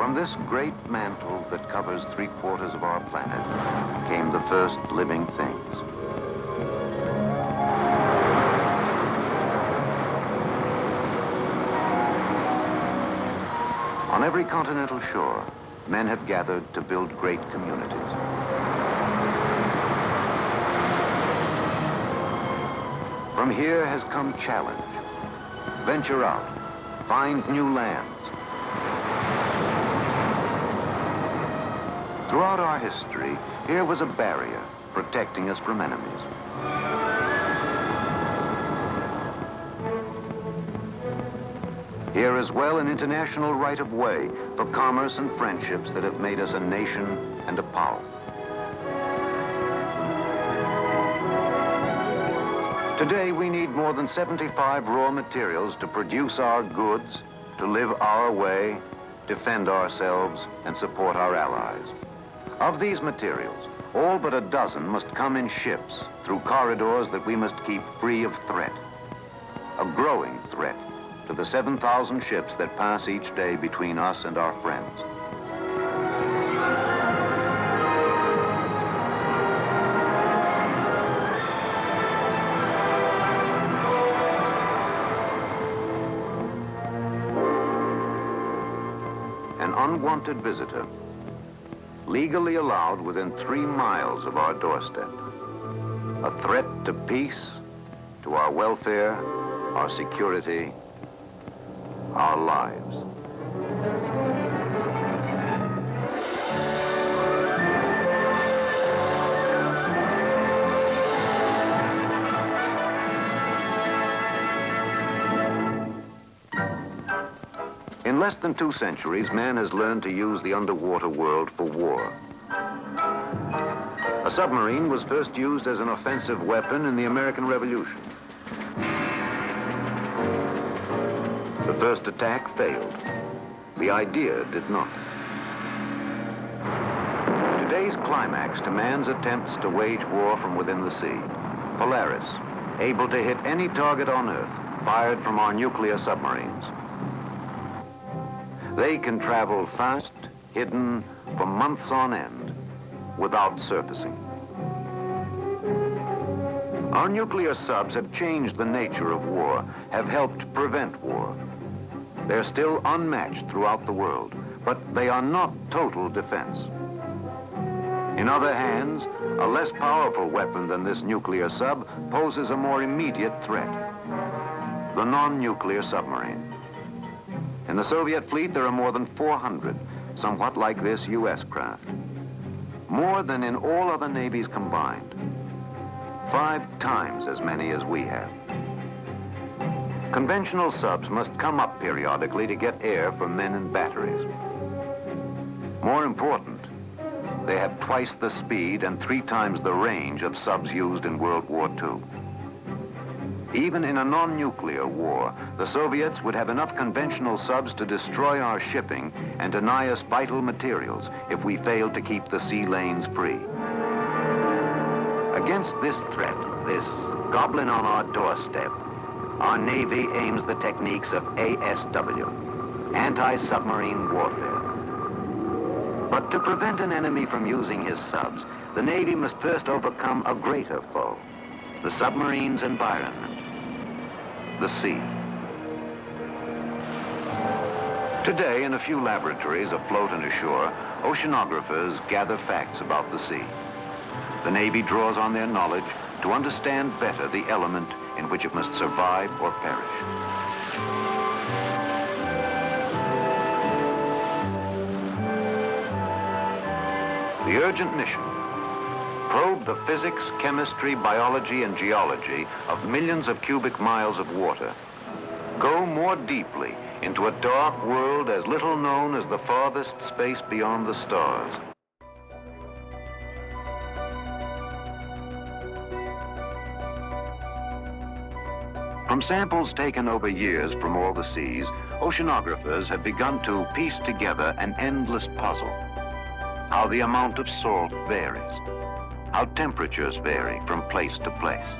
From this great mantle that covers 3/4 of our planet came the first living things. On every continental shore, men have gathered to build great communities. From here has come challenge. Venture out, find new lands. Throughout our history, here was a barrier protecting us from enemies. Here as well an international right-of-way for commerce and friendships that have made us a nation and a power. Today we need more than 75 raw materials to produce our goods, to live our way, defend ourselves, and support our allies. Of these materials, all but a dozen must come in ships through corridors that we must keep free of threat. A growing threat to the 7,000 ships that pass each day between us and our friends. An unwanted visitor, legally allowed within 3 miles of our doorstep. A threat to peace, to our welfare, our security, our lives. In less than 2 centuries, man has learned to use the underwater world for war. A submarine was first used as an offensive weapon in the American Revolution. The first attack failed. The idea did not. Today's climax to man's attempts to wage war from within the sea. Polaris, able to hit any target on Earth, fired from our nuclear submarines. They can travel fast, hidden for months on end, without surfacing. Our nuclear subs have changed the nature of war, have helped prevent war. They're still unmatched throughout the world, but they are not total defense. In other hands, a less powerful weapon than this nuclear sub poses a more immediate threat: the non-nuclear submarine. In the Soviet fleet, there are more than 400, somewhat like this U.S. craft. More than in all other navies combined. 5 times as many as we have. Conventional subs must come up periodically to get air for men and batteries. More important, they have twice the speed and 3 times the range of subs used in World War II. Even in a non-nuclear war, the Soviets would have enough conventional subs to destroy our shipping and deny us vital materials if we failed to keep the sea lanes free. Against this threat, this goblin on our doorstep, our Navy aims the techniques of ASW, anti-submarine warfare. But to prevent an enemy from using his subs, the Navy must first overcome a greater foe, the submarine's environment, the sea. Today, in a few laboratories afloat and ashore, oceanographers gather facts about the sea. The Navy draws on their knowledge to understand better the element in which it must survive or perish. The urgent mission: probe the physics, chemistry, biology, and geology of millions of cubic miles of water. Go more deeply into a dark world as little known as the farthest space beyond the stars. From samples taken over years from all the seas, oceanographers have begun to piece together an endless puzzle. How the amount of salt varies. How temperatures vary from place to place. .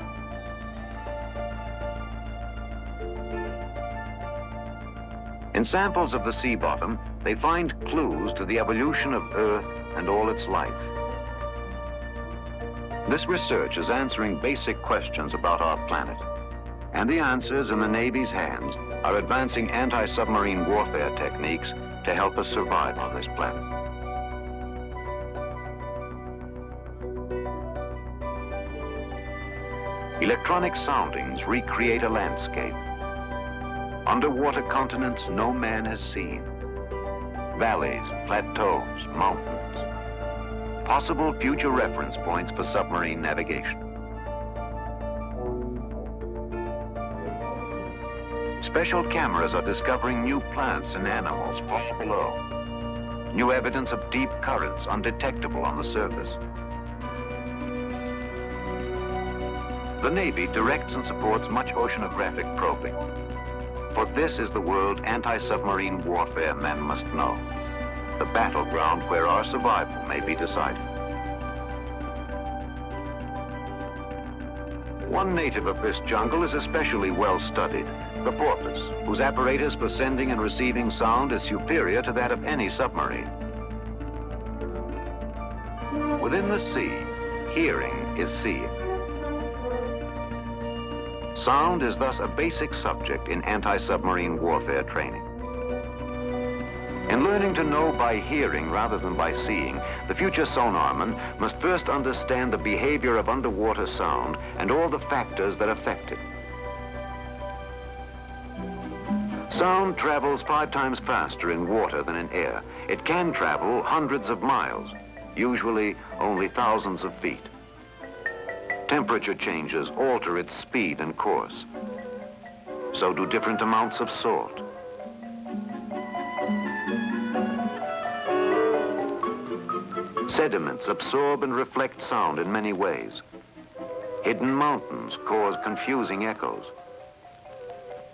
In samples of the sea bottom, they find clues to the evolution of Earth and all its life. This research is answering basic questions about our planet, and the answers in the Navy's hands are advancing anti-submarine warfare techniques to help us survive on this planet. Electronic soundings recreate a landscape. Underwater continents no man has seen. Valleys, plateaus, mountains. Possible future reference points for submarine navigation. Special cameras are discovering new plants and animals far below. New evidence of deep currents undetectable on the surface. The Navy directs and supports much oceanographic probing. For this is the world anti-submarine warfare men must know. The battleground where our survival may be decided. One native of this jungle is especially well studied, the porpoise, whose apparatus for sending and receiving sound is superior to that of any submarine. Within the sea, hearing is seeing. Sound is thus a basic subject in anti-submarine warfare training. In learning to know by hearing rather than by seeing, the future sonarman must first understand the behavior of underwater sound and all the factors that affect it. Sound travels 5 times faster in water than in air. It can travel hundreds of miles, usually only thousands of feet. Temperature changes alter its speed and course. So do different amounts of salt. Sediments absorb and reflect sound in many ways. Hidden mountains cause confusing echoes.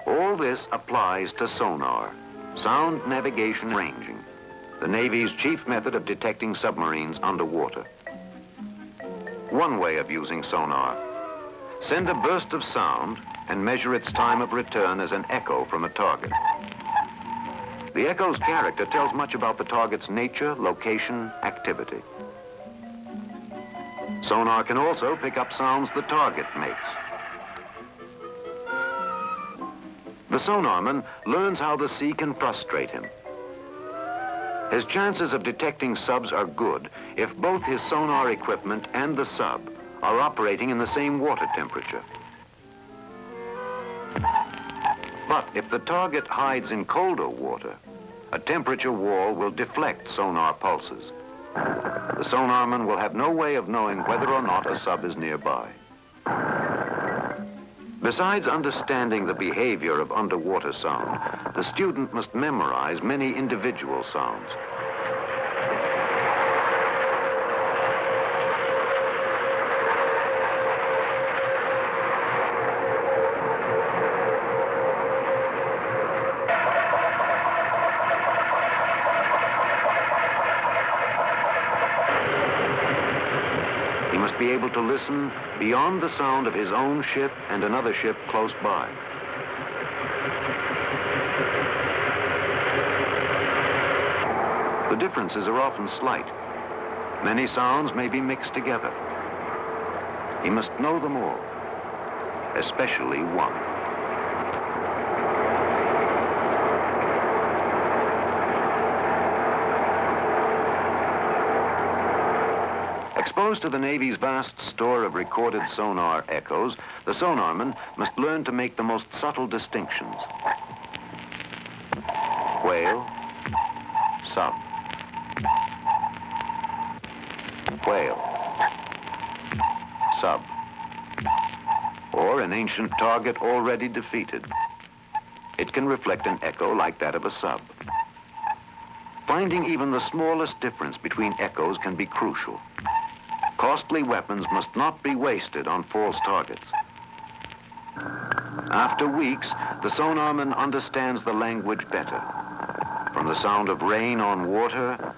All this applies to sonar, sound navigation ranging, the Navy's chief method of detecting submarines underwater. One way of using sonar: send a burst of sound and measure its time of return as an echo from a target. The echo's character tells much about the target's nature, location, activity. Sonar can also pick up sounds the target makes. The sonarman learns how the sea can frustrate him. His chances of detecting subs are good if both his sonar equipment and the sub are operating in the same water temperature. But if the target hides in colder water, a temperature wall will deflect sonar pulses. The sonarman will have no way of knowing whether or not a sub is nearby. Besides understanding the behavior of underwater sound, the student must memorize many individual sounds. He must be able to listen beyond the sound of his own ship and another ship close by. The differences are often slight. Many sounds may be mixed together. He must know them all, especially one. Exposed to the Navy's vast store of recorded sonar echoes, the sonarman must learn to make the most subtle distinctions. Whale, sub. Whale, sub. Or an ancient target already defeated. It can reflect an echo like that of a sub. Finding even the smallest difference between echoes can be crucial. Costly weapons must not be wasted on false targets. After weeks, the sonarman understands the language better. From the sound of rain on water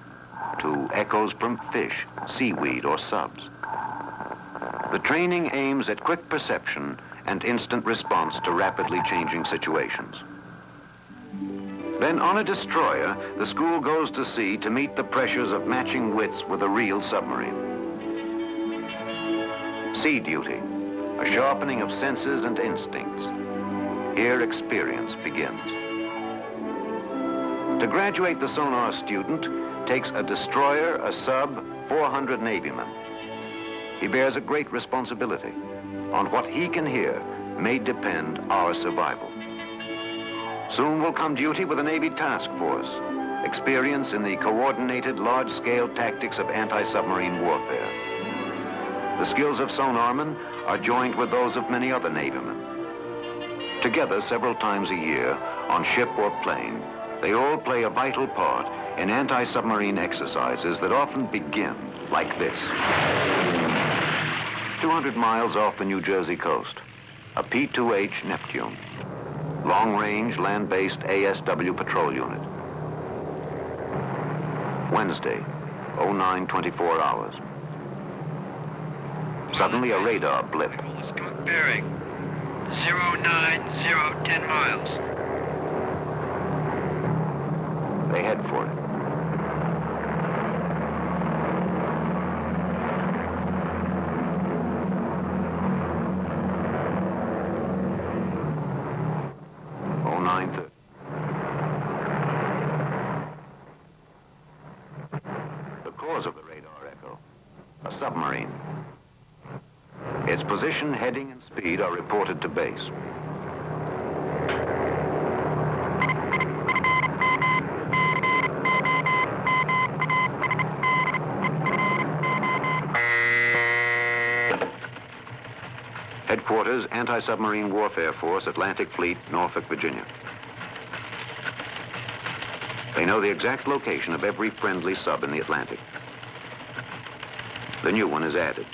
to echoes from fish, seaweed, or subs. The training aims at quick perception and instant response to rapidly changing situations. Then on a destroyer, the school goes to sea to meet the pressures of matching wits with a real submarine. Sea duty, a sharpening of senses and instincts. Here experience begins. To graduate, the sonar student takes a destroyer, a sub, 400 Navymen. He bears a great responsibility. On what he can hear may depend our survival. Soon will come duty with a Navy task force, experience in the coordinated large-scale tactics of anti-submarine warfare. The skills of sonarmen are joined with those of many other Navymen. Together several times a year, on ship or plane, they all play a vital part in anti-submarine exercises that often begin like this. 200 miles off the New Jersey coast, a P-2H Neptune, long-range land-based ASW patrol unit. Wednesday, 09:24 hours. Suddenly a radar blip. Bearing 09010 miles. They head for it. The cause of the radar echo, a submarine. Its position, heading, and speed are reported to base. Headquarters, Anti-Submarine Warfare Force, Atlantic Fleet, Norfolk, Virginia. They know the exact location of every friendly sub in the Atlantic. The new one is added.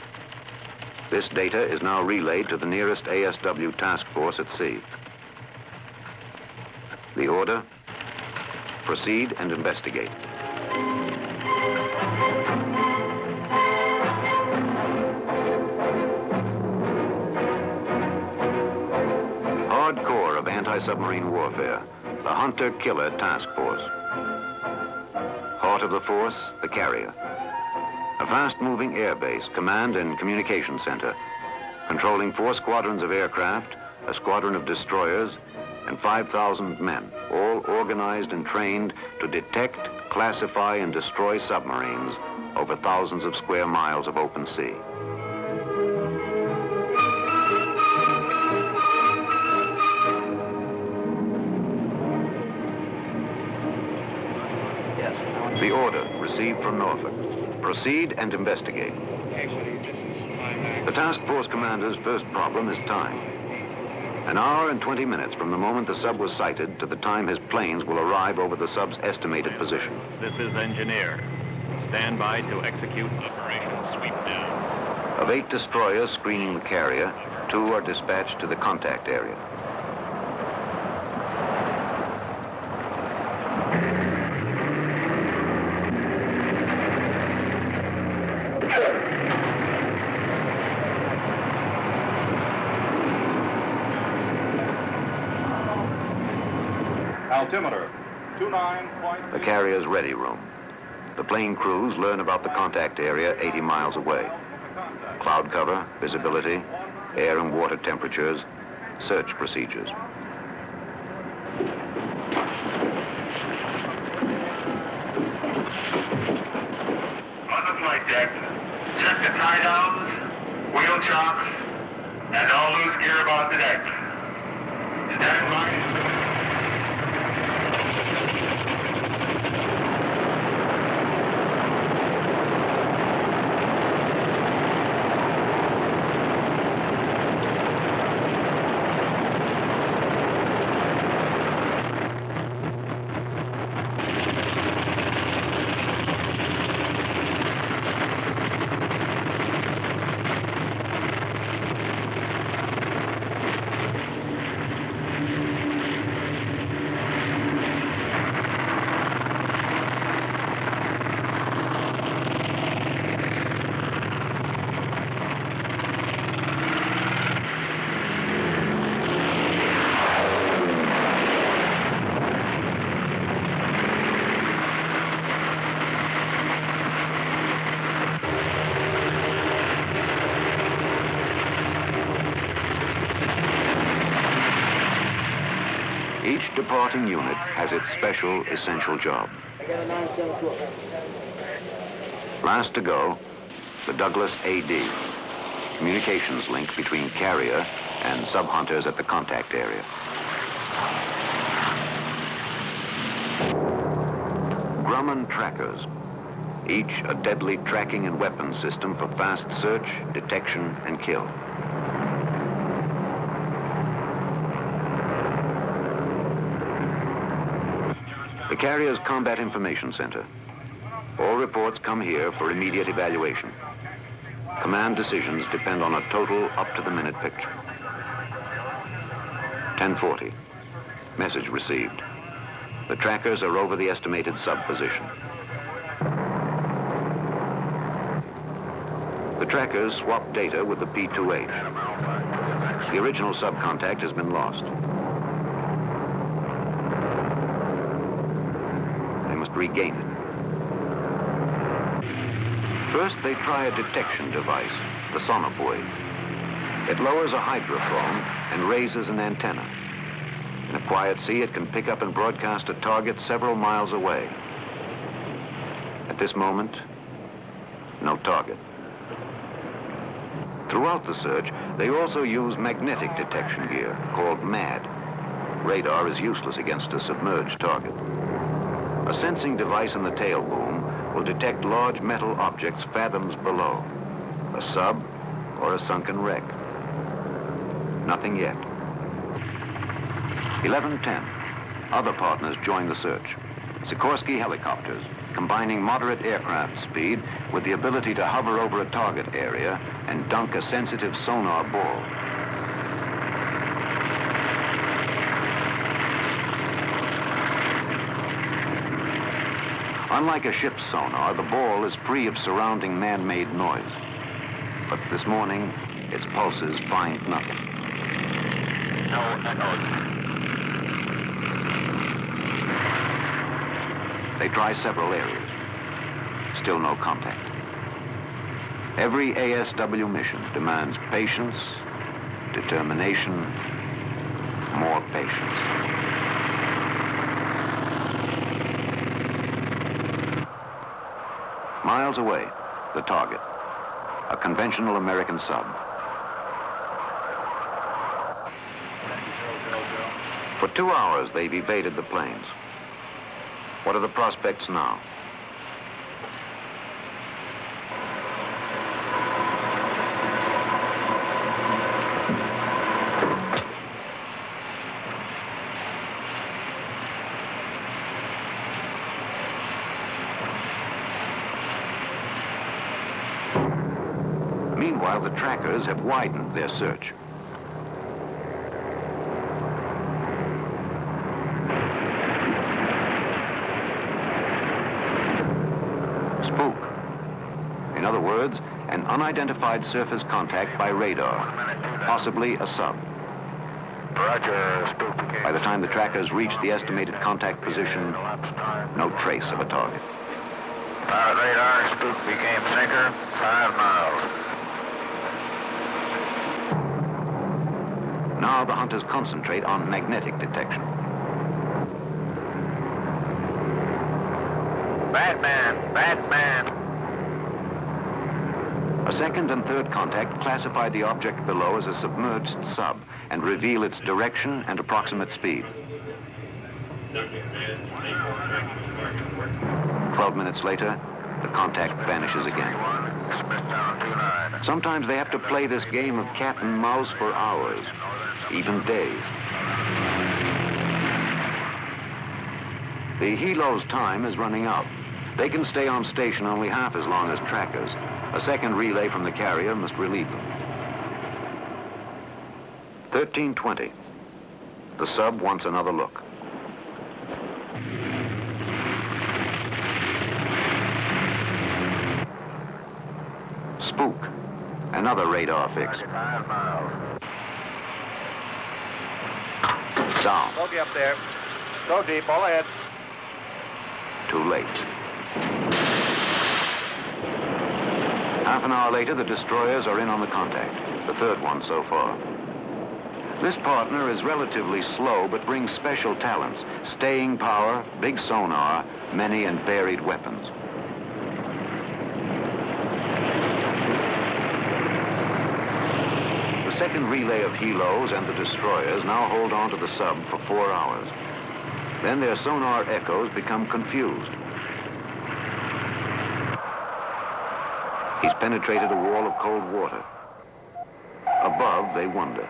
This data is now relayed to the nearest ASW task force at sea. The order: proceed and investigate. Hardcore of anti-submarine warfare, the hunter-killer task force. Heart of the force, the carrier. A fast-moving airbase, command and communication center, controlling 4 squadrons of aircraft, a squadron of destroyers, and 5,000 men, all organized and trained to detect, classify, and destroy submarines over thousands of square miles of open sea. The order received from Norfolk: proceed and investigate. The task force commander's first problem is time. An hour and 20 minutes from the moment the sub was sighted to the time his planes will arrive over the sub's estimated position. This is engineer. Stand by to execute Operation Sweep Down. Of 8 destroyers screening the carrier, 2 are dispatched to the contact area. Altimeter, 29. The carrier's ready room. The plane crews learn about the contact area 80 miles away. Cloud cover, visibility, air and water temperatures, search procedures. On the flight deck, check the tie downs, wheel chocks, and all loose gear about the deck. Stand by. Each departing unit has its special, essential job. Last to go, the Douglas AD, communications link between carrier and sub-hunters at the contact area. Grumman Trackers, each a deadly tracking and weapons system for fast search, detection, and kill. The carrier's Combat Information Center. All reports come here for immediate evaluation. Command decisions depend on a total up-to-the-minute picture. 10:40. Message received. The trackers are over the estimated sub position. The trackers swap data with the P-2H. The original sub contact has been lost. They must regain it. First, they try a detection device, the Sonar buoy. It lowers a hydrophone and raises an antenna. In a quiet sea, it can pick up and broadcast a target several miles away. At this moment, no target. Throughout the search, they also use magnetic detection gear, called MAD. Radar is useless against a submerged target. A sensing device in the tail boom will detect large metal objects fathoms below, a sub or a sunken wreck. Nothing yet. 11:10. Other partners join the search. Sikorsky helicopters, combining moderate aircraft speed with the ability to hover over a target area and dunk a sensitive sonar ball. Unlike a ship's sonar, the ball is free of surrounding man-made noise. But this morning, its pulses find nothing. No echoes. They try several areas. Still no contact. Every ASW mission demands patience, determination, more patience. Miles away, the target, a conventional American sub. For 2 hours, they've evaded the planes. What are the prospects now? Meanwhile, the trackers have widened their search. Spook. In other words, an unidentified surface contact by radar, possibly a sub. Roger, Spook. By the time the trackers reach the estimated contact position, no trace of a target. Pilot radar, Spook became sinker, 5 miles. Now the hunters concentrate on magnetic detection. Batman, Batman. A second and third contact classify the object below as a submerged sub and reveal its direction and approximate speed. 12 minutes later, the contact vanishes again. Sometimes they have to play this game of cat and mouse for hours, even days. The helo's time is running out. They can stay on station only half as long as trackers. A second relay from the carrier must relieve them. 13:20. The sub wants another look. Spook. Another radar fix. 5 miles. Down. Bogey up there. Go deep, all ahead. Too late. Half an hour later, the destroyers are in on the contact. The third one so far. This partner is relatively slow but brings special talents, staying power, big sonar, many and varied weapons. The second relay of helos and the destroyers now hold on to the sub for 4 hours. Then their sonar echoes become confused. He's penetrated a wall of cold water. Above, they wonder.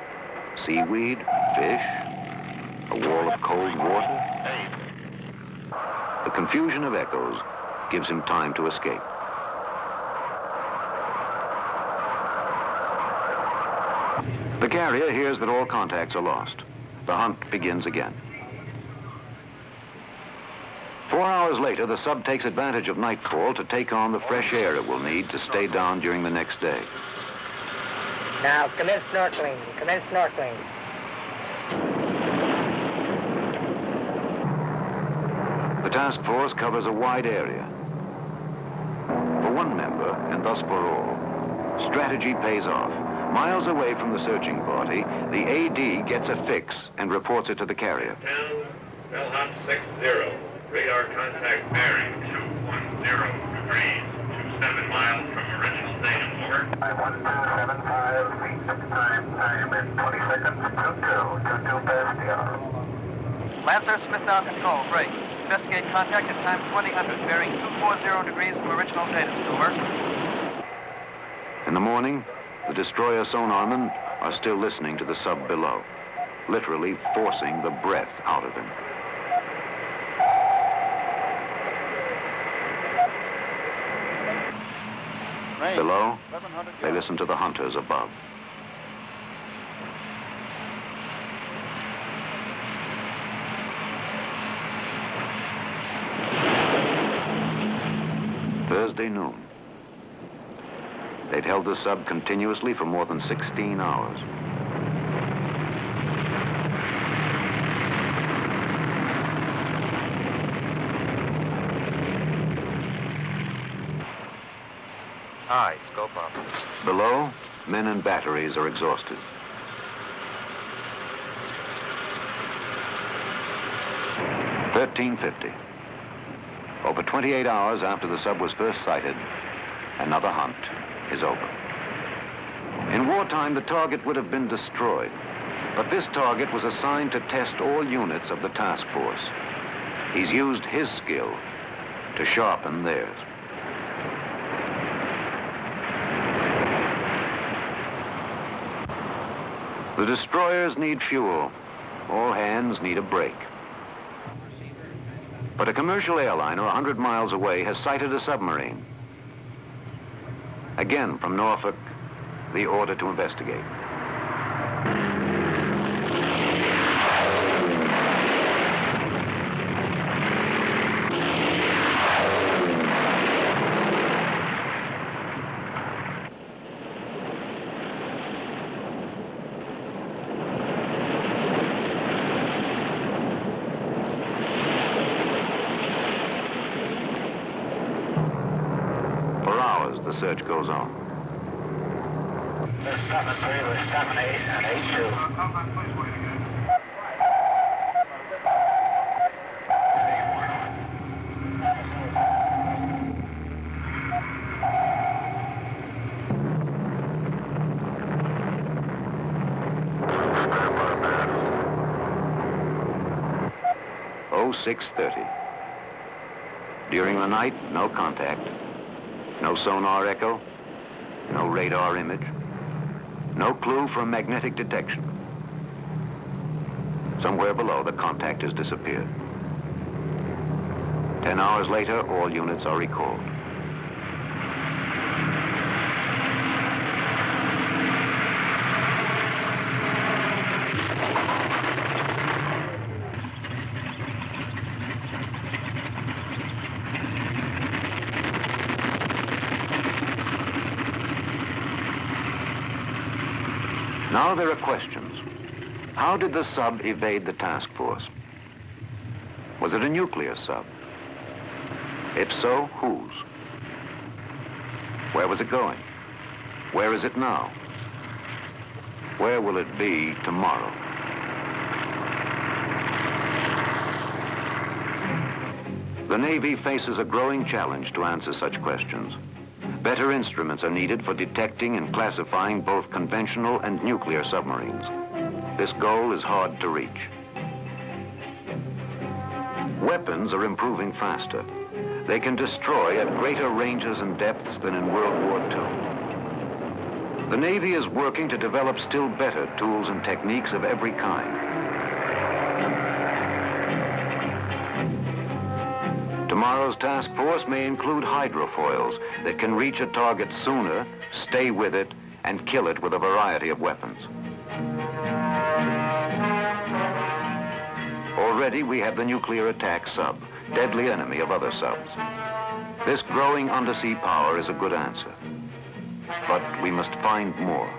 Seaweed, fish, a wall of cold water. The confusion of echoes gives him time to escape. The carrier hears that all contacts are lost. The hunt begins again. 4 hours later, the sub takes advantage of nightfall to take on the fresh air it will need to stay down during the next day. Now, commence snorkeling. Commence snorkeling. The task force covers a wide area. For one member, and thus for all, strategy pays off. Miles away from the searching party, the AD gets a fix and reports it to the carrier. Town, Bell Hunt 60. Radar contact bearing 210 degrees, 27 miles from original datum. Over. 1275 feet 6 times, time in 20 seconds, 22 past the hour. Lancer, Smith now control, break. Investigate contact at time 2000, bearing 240 degrees from original datum. Over. In the morning, the destroyer sonarmen are still listening to the sub below, literally forcing the breath out of him. Below, they listen to the hunters above. Thursday noon. They'd held the sub continuously for more than 16 hours. Hi, scope up. Below, men and batteries are exhausted. $13.50. Over 28 hours after the sub was first sighted, another hunt is over. In wartime, the target would have been destroyed, but this target was assigned to test all units of the task force. He's used his skill to sharpen theirs. The destroyers need fuel. All hands need a break. But a commercial airliner 100 miles away has sighted a submarine. Again, from Norfolk, the order to investigate. The search goes on. 73 with 78 and 82. Oh, 6:30. During the night, no contact. No sonar echo, no radar image, no clue for magnetic detection. Somewhere below, the contact has disappeared. 10 hours later, all units are recalled. Now there are questions. How did the sub evade the task force? Was it a nuclear sub? If so, whose? Where was it going? Where is it now? Where will it be tomorrow? The Navy faces a growing challenge to answer such questions. Better instruments are needed for detecting and classifying both conventional and nuclear submarines. This goal is hard to reach. Weapons are improving faster. They can destroy at greater ranges and depths than in World War II. The Navy is working to develop still better tools and techniques of every kind. Tomorrow's task force may include hydrofoils that can reach a target sooner, stay with it, and kill it with a variety of weapons. Already we have the nuclear attack sub, deadly enemy of other subs. This growing undersea power is a good answer, but we must find more.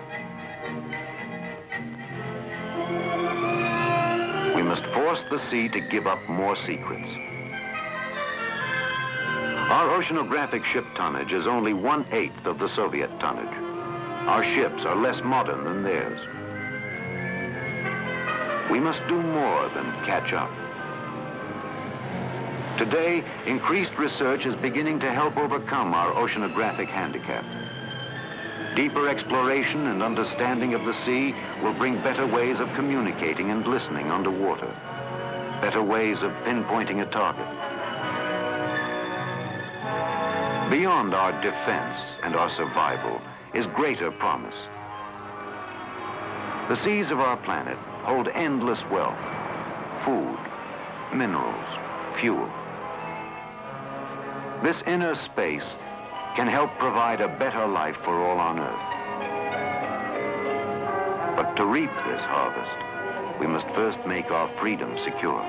We must force the sea to give up more secrets. Our oceanographic ship tonnage is only 1/8 of the Soviet tonnage. Our ships are less modern than theirs. We must do more than catch up. Today, increased research is beginning to help overcome our oceanographic handicap. Deeper exploration and understanding of the sea will bring better ways of communicating and listening underwater, better ways of pinpointing a target. Beyond our defense and our survival is greater promise. The seas of our planet hold endless wealth, food, minerals, fuel. This inner space can help provide a better life for all on Earth. But to reap this harvest, we must first make our freedom secure.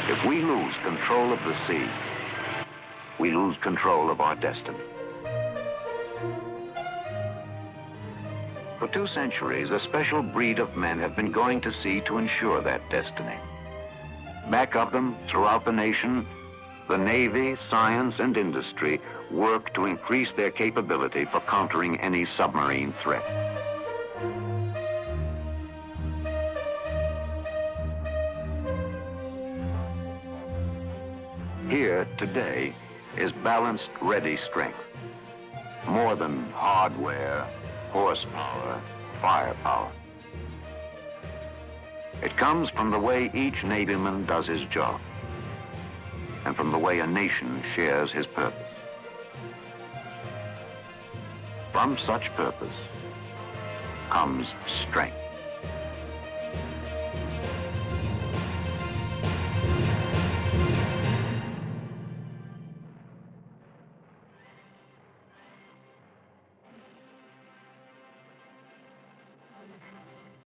If we lose control of the sea, we lose control of our destiny. For 2 centuries, a special breed of men have been going to sea to ensure that destiny. Back of them, throughout the nation, the Navy, science, and industry work to increase their capability for countering any submarine threat. Here, today, is balanced, ready strength. More than hardware, horsepower, firepower. It comes from the way each Navyman does his job, and from the way a nation shares his purpose. From such purpose comes strength.